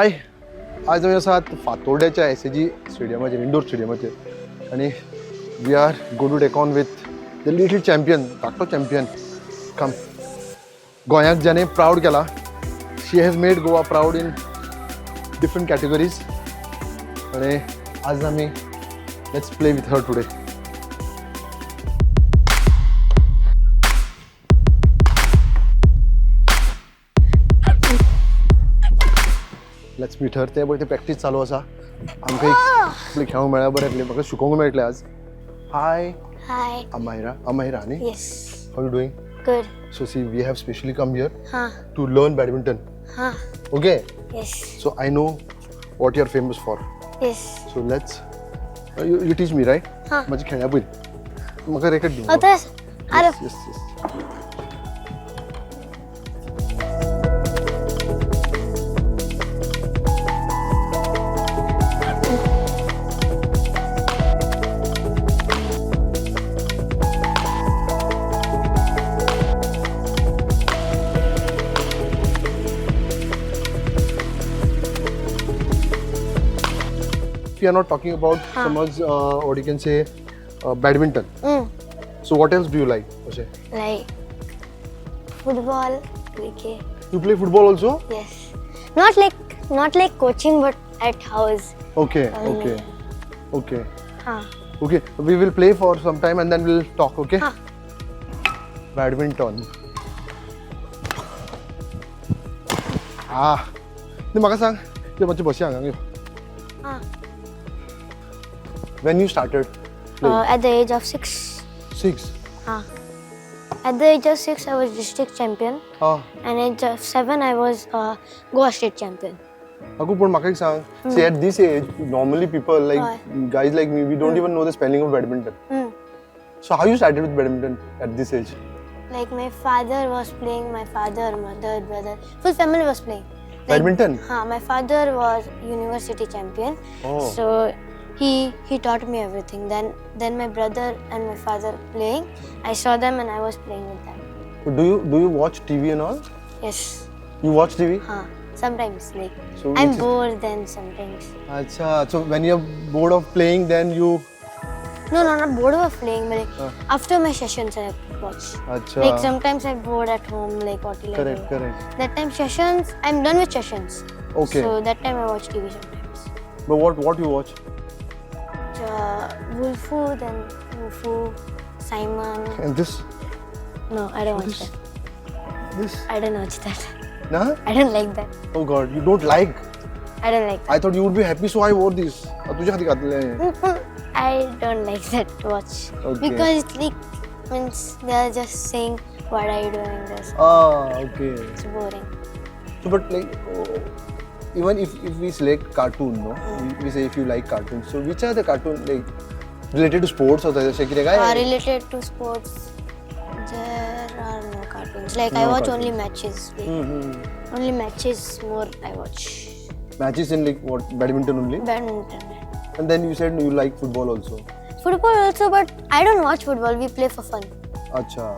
हाय आज आमी आसात फातोर्ड्याच्या एसएजी स्टेडियमाचेर इंडोर स्टेडियमाचेर आनी we are go to take on with the little champion धाकटो चॅम्पियन कम गोंयाक जाणें प्रावड केला she has made Goa proud in different categories आनी आज आमी let's play with her today let's meet her ते बरें प्रॅक्टीस चालू आसा आमकां एक खेळूंक मेळ्ळें बरें म्हाका शिकोवंक मेळटलें आज हाय Hi. Amaira न्ही Yes. How you doing Good. So see, we have specially come here Huh. to learn badminton. Huh. Okay? Yes. So I know what you're famous for. Yes. So let's. You teach me, right? Huh. माझी खेळ्या पळय म्हाका रेकट दी. Oh, that's. Yes, yes, yes. We are not talking about समज what you can say badminton. So what else do you like? Okay. Like football, cricket. You play football also? Yes. Not like coaching, but at house. Okay, Only. okay, okay, Huh. okay. We will play for some time and then we'll talk. Okay? Huh. Badminton. नी म्हाका सांग ते मातशें बशी हांगा यो. Huh. When you started playing? At the age of 6. 6. Huh. At the age of 6, I was district champion, and at age of 7, I was Goa state champion. Aku पण म्हाका एक सांग. See at this age, normally people like guys like me, we don't even know the spelling of badminton. So how you started with badminton at this age? Like my father was playing, my father, mother, brother, full family was playing. Badminton? My father was university champion. Oh. So he taught me everything. Then my brother and my father playing. I saw them and I was playing with them. Do you watch TV and all? Yes. You watch TV? Sometimes like So I'm which is- bored then sometimes. Acha. So when you're bored of playing, then you. No, not bored of playing, but like, after my sessions I watch. Acha. Like sometimes I'm bored at home, like what will I Correct, do? correct. That time sessions, I'm done with sessions. Okay. So that time I watch TV sometimes. But what you watch? Wolfu, then Wolfu, Simon. And this? No, I don't watch This? that. This? I don't watch that. Nah? I don't like that. Oh God, you don't like? I don't like I thought you would be happy, so I wore this. तुझ्या खाती घातले. that. I don't like that watch. Okay. Because it's like, means they are just saying, what are you doing this? Okay. It's boring. So but like, even if we select cartoon, no? We say if you like cartoons. So which are the cartoon like related to sports or जैसे कि रहेगा? Related to sports, there are no cartoons. Like I No watch cartoons. only matches. Like, only matches more I watch. Matches in like what? Badminton only? Badminton. And then you said you like football also. Football also, but I don't watch football. We play for fun. Acha,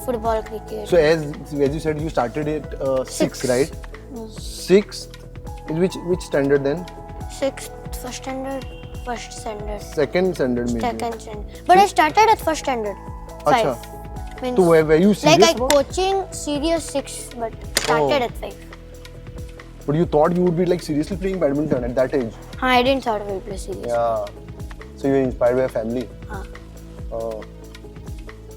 Football, cricket. So as you said, you started at 6, right? 6th. Which standard then? Sixth, first standard, first standard. Second standard maybe. Second standard. But I started at first standard. 5. Acha. Means, So were you serious? like I about? coaching serious 6, but started at 5. But you thought you would be like seriously playing badminton at that age? I didn't thought I would play serious. Yeah. So you were inspired by your family? Oh.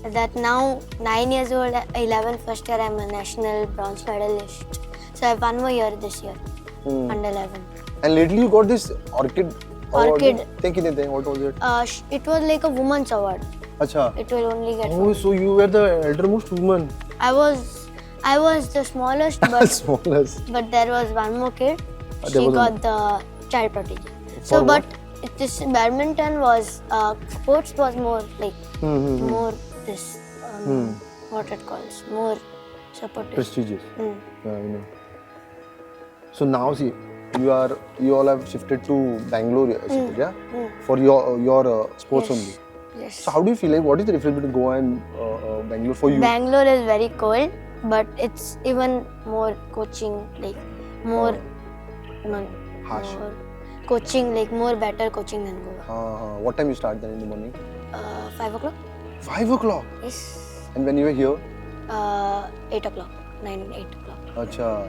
That now 9 years old, 11 first year, I'm a national bronze medalist. So I have 1 more year this year, under 11. And lately you got this orchid award. Orchid. Thank you. What was it? It was like a woman's award. Acha. It will only get. Oh, so you were the eldermost woman. I was the smallest, but Smallest. but there was one more kid. There She was got the child protege. For So, what? but this badminton was sports was more like more this what it calls more supportive. Prestigious. Mm. Yeah, I know. So now see, you all have shifted to Bangalore, I suppose, yeah? For your sports Yes. only. Yes. So how do you feel like? What is the difference between Goa and Bangalore for you? Bangalore is very cold, but it's even more coaching, like more Harsh. More coaching, like more better coaching than Goa. What time you start then in the morning? 5 o'clock? 5 o'clock. Yes. And when you were here? 8 o'clock. 8 o'clock. Acha.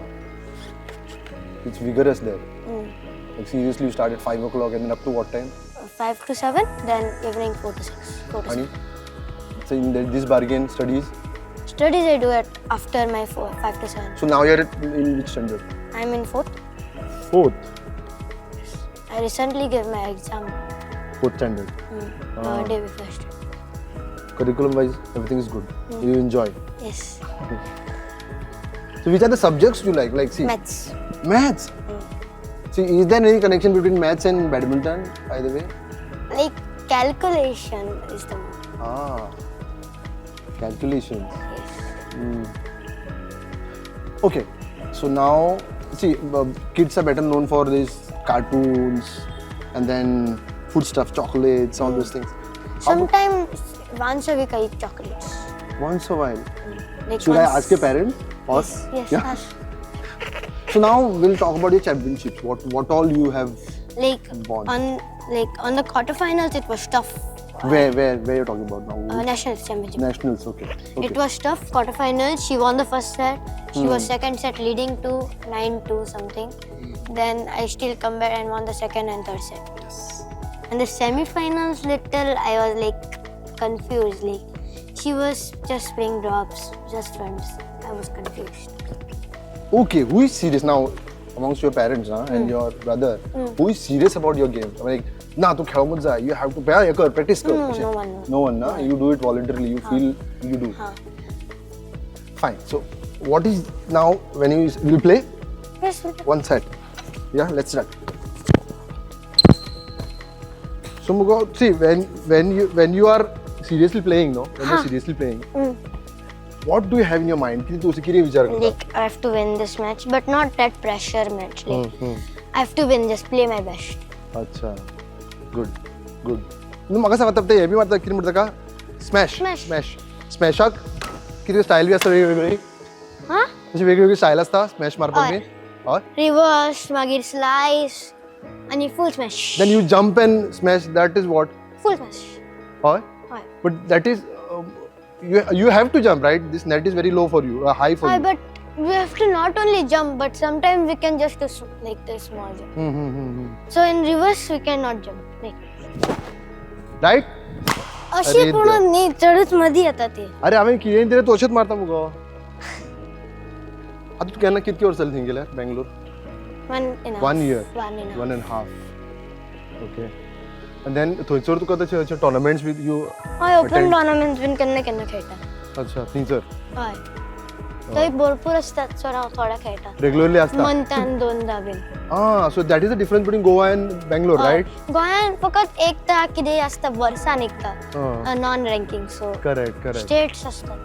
It's vigorous there. Mm. Like seriously, you start at 5 o'clock and then up to what time? 5 to 7, then evening 4 to 6. 4 to Honey? 6. So in this bargain, studies. Studies I do it after my 5 to 7. So now you're in which standard? I'm in 4th. 4th. I recently gave my exam 4th standard. day before yesterday. Curriculum wise, everything is good. You enjoy. Yes. So which are the subjects you like? Like see, Maths. maths. See, is there any connection between maths and badminton, by the way? Like calculation is the one. Calculations. Yes. Okay, so now see, kids are better known for these cartoons and then food stuff, chocolates, all those things. Sometimes once a week I eat chocolates. Once a while. Like Should once... I ask your parents? Or? Yes. Yeah. Ask. So now we'll talk about your championships. What all you have Like won? on the quarterfinals it was tough. Where you're talking about now? National championship. Nationals, okay. It was tough. Quarterfinals, she won the first set. She was second set leading to 9-2 something. Then I still come back and won the second and third set. Yes. And the semi-finals, little I was like confused. Like she was just playing drops, just friends. I was confused. Okay, who is serious now amongst your parents and your brother? Who is serious about your game? I mean, like, nah, tu khel mat ja. You have to practice. No one. No one, na? You do it voluntarily. You feel you do. Fine. So, what is now when you will play? Yes. One set. Yeah, let's start. So Mugo, see when you are seriously playing, no? When you're seriously playing, what do you have in your mind? Kiti tu usse kire vichar karta? Like I have to win this match, but not that pressure match. Like I have to win, just play my best. अच्छा, good. नु म्हाका सांग आता ते हे B मारता कितें म्हणटा ताका? स्मॅशाक कितें स्टायल बी आसता वेगवेगळी? अशी वेगवेगळी स्टायल आसता स्मॅश मारपाक बी? हय. Reverse, मागीर slice, आणि full smash. Then you jump and smash. That is what? Full smash. हय. High. But that is you have to jump, right? This net is very low for you, high for you. But we have to not only jump, but sometimes we can just do like the small jump. So in reverse we cannot jump. Like. Right? अशी पूर्ण नी चढच मध्ये येतात ते. अरे आम्ही कितें तरी तोशेच मारता मुगो. आता तू केन्ना कितके वर्सां जालीं थंय गेल्या Bangalore? 1 year. 1.5. Okay. And then थंयसर तुका तशे टुर्नामेंट्स विथ यू हय ओपन टुर्नामेंट्स बीन केन्ना केन्ना खेळटा. अच्छा थंयसर. हय. थंय भरपूर असतात सो हांव थोडा खेळटा. रेग्युलरली असता. मंथान दोनदा been. So that is the difference between Goa and Bangalore, right? गोंयान फकत एकदा कितें आसता वर्सान एकदा नॉन रँकिंग सो Correct. स्टेट्स असतात.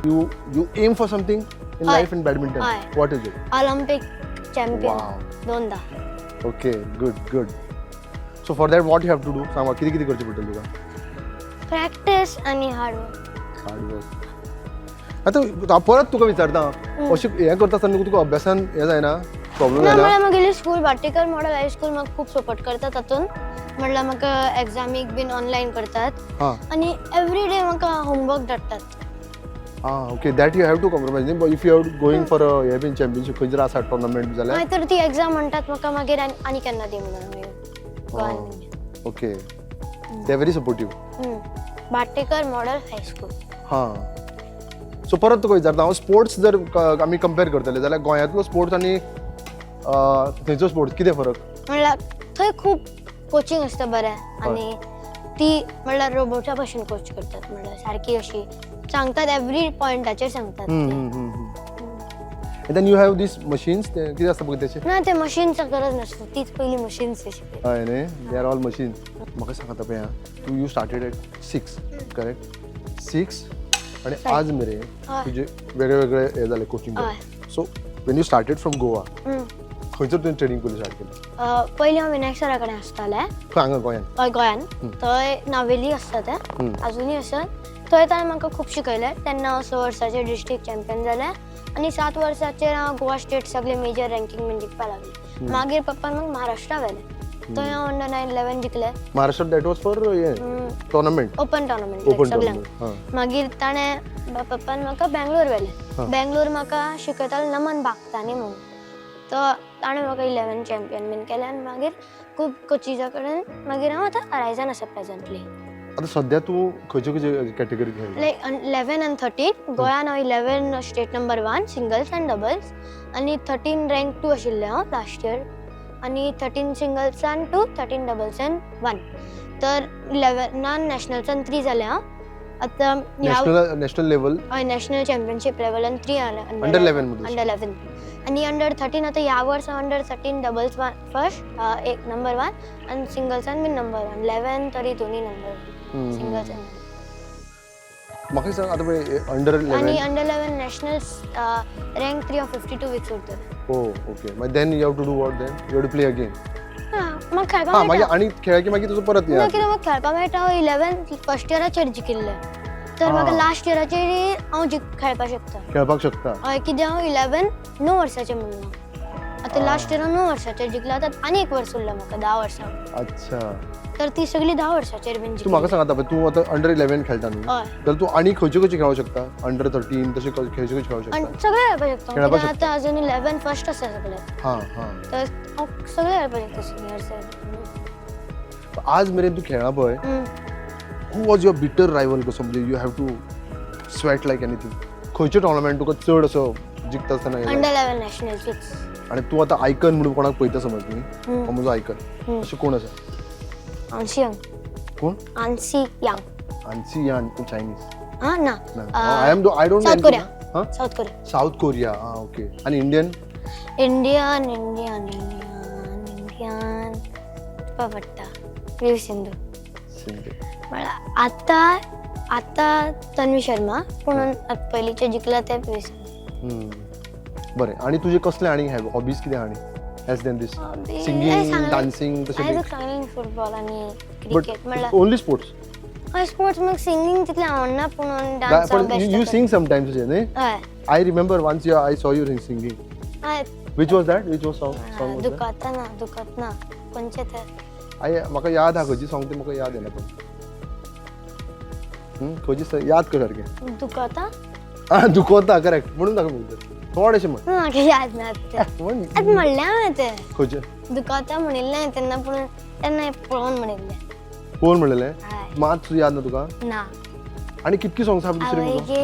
You aim for something in life in badminton. Aye. What is it? Olympic champion Wow. दोनदा. Okay, good. So for that what you have to do? सांग किती करचे पडटले तुका? प्रॅक्टिस आणि हार्डवर्क. Hard work. आता परत तुका विचारता अशें हें करता आसतना तुका अभ्यासान हें जायना प्रॉब्लेम ना जायना? म्हळ्यार म्हागेली स्कूल बाटेकर मॉडेल हायस्कूल म्हाका खूब सपोर्ट करता तातून. म्हणल्यार म्हाका एग्जामीक बीन ऑनलायन करतात आनी एवरी डे म्हाका होमवर्क धाडटात. Okay, that you have to compromise. But if you are going for a हे बीन चॅम्पियनशीप खंय जर आसा टुर्नामेंट जाल्यार नाहीतर ती एग्जाम म्हणटात म्हाका मागीर आनी केन्ना दी म्हणून गोंयान. Okay. They are very supportive. Batekar model high school. So परत तुका विचारता हांव स्पोर्ट्स जर आमी कंपेर करतले जाल्यार गोंयांतलो स्पोर्ट्स आनी थंयचो स्पोर्ट्स कितें फरक? म्हणल्यार थंय खूब कोचिंग आसता बरें आनी ती म्हणल्यार रोबोटा भशेन कोच करतात. म्हणल्यार सारकी अशी सांगतात एवरी पॉयंटाचेर सांगतात. And then you have these machines. कितें आसता पळय तेचे? ना ते मशीनची गरज नासता. तीच पयली मशीन्स शिकयतात. हय न्ही, दे आर ऑल मशीन्स. म्हाका सांग आतां पळय तू यू स्टार्टेड एट 6 करेक्ट? 6 आणि आज मेरेन तुजे वेगळे हे जाले coaching. So when you started from Goa खंयसर तुवें ट्रेनिंग पयली स्टार्ट केली? पयलीं हांव विनायक सरा कडेन आसतालें. हांगा गोंयान? हय गोंयान. थंय नावेली आसता तें अजुनूय आसात. थंय ताणें म्हाका खूब शिकयलें. तेन्ना हांव 6 वर्साचें डिस्ट्रिक्ट चॅम्पियन जालें आनी 7 वर्साचेर हांव गोवा स्टेट सगळे मेजर रँकींग बीन जिखपाक लागलें. मागीर पप्पान म्हाका महाराष्ट्रा व्हेलें थंय हांव अंडर 9-11 जिखलें Maharashtra that was for tournament open tournament open सगळ्यांक टोर्नामेंट मागीर ताणें पप्पान म्हाका बेंगलोर व्हेलें बेंगलोर म्हाका शिकयतालो नमन बागतांनी म्हणून तो ताणें म्हाका 11 चॅम्पियन बीन केलें आनी मागीर खूब कोचिजा कडेन मागीर हांव आतां अरायजान आसा प्रेझंटली आता सध्या तू खंयचे खंयचे कॅटेगरी खेळटा लायक 11 आनी 13 गोंयान हांव 11 state number 1 singles and doubles आनी 13 रँक 2 आशिल्लें हांव लास्ट इयर आनी 13 सिंगल्सान 2 13 डबल्सान 1 तर 11 नॅशनल्सान 3 जालें हांव आतां नॅशनल लेवल हय नॅशनल चॅम्पियनशीप लेवलान 3 अंडर 11 मध्ये अंडर 11 आनी अंडर 13 आतां ह्या वर्सा अंडर 13 डबल्स फर्स्ट एक नंबर 1 आनी सिंगल्सान बीन नंबर 1 11 तरी दोनी नंबर सिंगल्स म्हाका सांग आता पळय अंडर 11 आनी under 11 nationals rank 3 of 52 weeks उरतले ओ ओके मागीर then you have to do what then you have to play again म्हाका खेळपाक हा मागीर मेळटा आणि खेळ की मागीर तुजो परत ना कित्याक म्हाका खेळपाक मेळटा हांव 11 फर्स्ट इयराचेर जिखिल्लें तर म्हाका लास्ट इयराचेर हांव खेळपाक शकता खेळपाक शकता हय कित्याक हांव 11 9 वर्साचें म्हणून आतां लास्ट इयर 9 वर्साचेर जिखला आतां आनी एक वर्स उरला म्हाका 10 वर्सां अच्छा तर ती सगळी 10 वर्साचेर बीन तू म्हाका सांग आता पळय तू आता अंडर 11 खेळटा न्हू हय तर तू आणि खंयचे खंयचे खेळू शकता अंडर 13 तशे खंयचे खंयचे खेळू शकता आनी सगळे खेळपाक शकता खेळपाक कित्याक आतां अजून 11 फर्स्ट आसा सगळे हा हा तर हांव सगळे खेळपाक शकता सिनियर्स आज मेरेन तू खेळ्ळा पळय who was your bitter rival कसो म्हणजे you have to sweat like anything खंयचे टोर्नामेंट तुका चड असो जिखता आसतना अंडर 11 नॅशनल्स आणि तू आता आयकन म्हणून कोणाक पळयता समज न्ही हो म्हजो आयकन अशें कोण आसा आन्सी यंग कोण आन्सी यंग आन्सी यान तू चायनीज हा ना आय डोंट साऊथ कोरिया हा साऊथ कोरिया साऊथ कोरिया हा ओके आणि Indian Indian Indian Indian Indian पडटा पी सिंधू म्हळ्यार आतां तन्वी शर्मा पूण पयलींचे जिखला ते पी सिंधू बरें आणि तुजे कसले आणि हॉबीज कितें आनी as then this singing dancing तशें सांगलें फुटबॉल आनी क्रिकेट म्हळ्यार ओनली स्पोर्ट्स हय स्पोर्ट्स म्हाका सिंगींग तितलें आवडना पूण डान्स you sing sometimes न्ही हय I remember once I saw you singing हय which was song was that? दुखत ना कोणचे तर म्हाका याद आहा खंयची सॉंग ती म्हाका याद येना पण खंयची याद कर सारकें दुखता दुखवता करेक्ट म्हणून ताका म्हणटा थोडेशें म्हण म्हाका याद ना म्हण आतां म्हणलें हांवें तें खंयचे दुखता म्हणिल्लें तेन्ना पूण तेन्ना पळोवन म्हणिल्लें कोण म्हणलेलें हय मात तुजें याद ना तुका ना आनी कितकी सॉंग्स आहा दुसरे आवय मुगो गे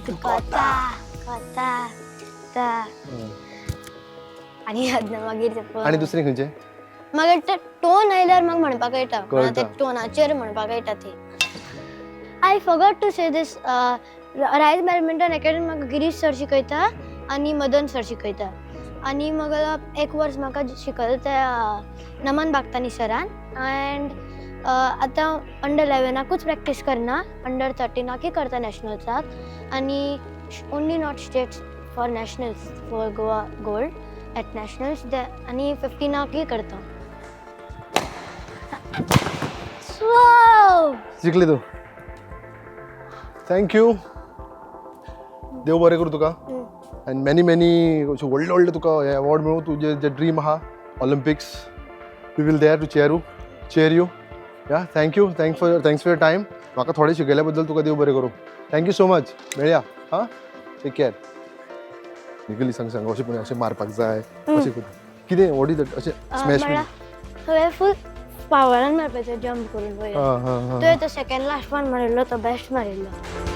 दुखता आनी याद ना मागीर तें पळोवन आनी दुसरें खंयचें मागीर ते टोन आयल्यार म्हाका म्हणपाक कळटा कळटा. ते टोनाचेर म्हणपाक कळटा ते आय फॉगॉट टू से दिस रायज बॅडमिंटन अकॅडमी म्हाका गिरीश सर शिकयता आनी मदन सर शिकयता आनी म्हाका एक वर्स म्हाका शिकयता त्या नमन बागतानी सरान एंड आतां अंडर 11कूच प्रॅक्टीस करना अंडर 13कूय करता नॅशनल्साक आनी only not states for nationals for Goa gold eight nationals आनी 15कूय करता जिखली तू थँक्यू देव बरें करूं तुका एंड मेनी व्हडले व्हडले तुका हे अवॉर्ड मेळूं तुजें जे ड्रीम आहा Olympics we will there to cheer you या thank you thanks for your time म्हाका थोडें शिकयल्या बद्दल तुका देव बरें करूं थँक्यू सो मच मेळया हां टेक केअर निकली सांग अशें अशें मारपाक जाय अशें कितें वॉट इज अशें स्मॅश हांवें फूल पावरान मारपाचें जंप करून पळय तो सेकंड लास्ट वन मारिल्लो तो बेस्ट मारिल्लो